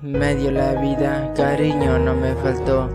Me dio la vida, cariño no me faltó.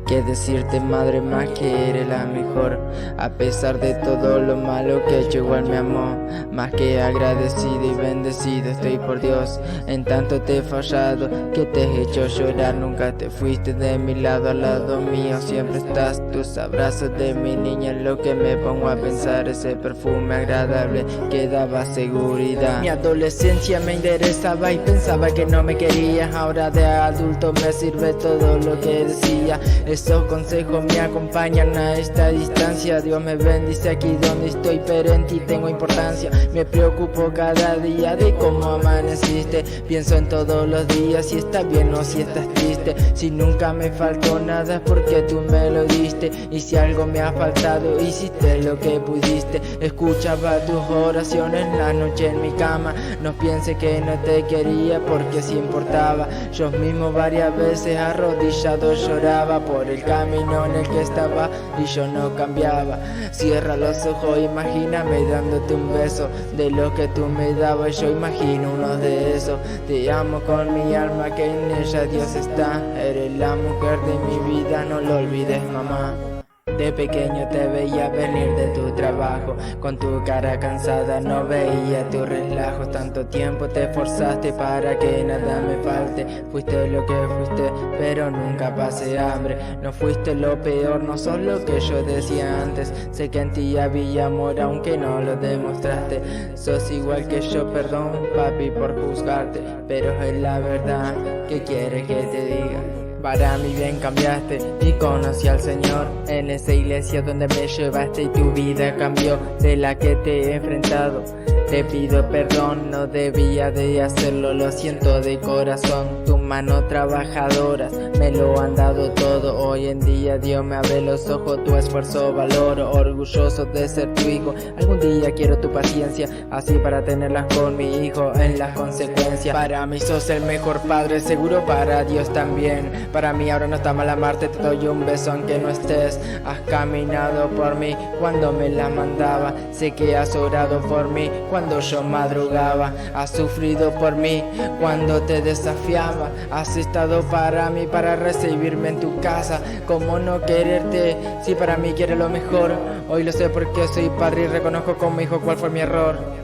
Que decirte, madre, más que eres la mejor. A pesar de todo lo malo que he hecho, igual me amó. Más que agradecido y bendecido estoy por Dios. En tanto te he fallado, que te he hecho llorar. Nunca te fuiste de mi lado, al lado mío siempre estás. Tus abrazos de mi niña es lo que me pongo a pensar. Ese perfume agradable que daba seguridad. Mi adolescencia me interesaba y pensaba que no me querías. Ahora de adulto me sirve todo lo que decía. Esos consejos me acompañan a esta distancia. Dios me bendice aquí donde estoy, pero en ti tengo importancia. Me preocupo cada día de cómo amaneciste. Pienso en todos los días, si estás bien o si estás triste. Si nunca me faltó nada es porque tú me lo diste. Y si algo me ha faltado, hiciste lo que pudiste. Escuchaba tus oraciones la noche en mi cama. No pienses que no te quería porque sí importaba. Yo mismo varias veces arrodillado lloraba por el camino en el que estaba y yo no cambiaba. Cierra los ojos, imagíname dándote un beso de lo que tú me dabas. Yo imagino uno de esos. Te amo con mi alma, que en ella Dios está. Eres la mujer de mi vida, no lo olvides, mamá. De pequeño te veía venir de tu trabajo, con tu cara cansada no veía tus relajos. Tanto tiempo te esforzaste para que nada me falte. Fuiste lo que fuiste, pero nunca pasé hambre. No fuiste lo peor, no sos lo que yo decía antes. Sé que en ti había amor aunque no lo demostraste. Sos igual que yo, perdón papi por juzgarte, pero es la verdad, ¿qué quieres que te diga? Para mi bien cambiaste y conocí al Señor en esa iglesia donde me llevaste y tu vida cambió de la que te he enfrentado. Te pido perdón, no debía de hacerlo, lo siento de corazón. Tus manos trabajadoras me lo han dado todo. Hoy en día Dios me abre los ojos, tu esfuerzo valoro. Orgulloso de ser tu hijo, algún día quiero tu paciencia, así para tenerlas con mi hijo en las consecuencias. Para mí sos el mejor padre, seguro para Dios también. Para mí ahora no está mal amarte, te doy un beso aunque no estés. Has caminado por mí cuando me la mandaba. Sé que has orado por mí cuando yo madrugaba. Has sufrido por mí cuando te desafiaba. Has estado para mí para recibirme en tu casa. ¿Cómo no quererte si para mí quieres lo mejor? Hoy lo sé porque soy padre y reconozco como hijo cuál fue mi error.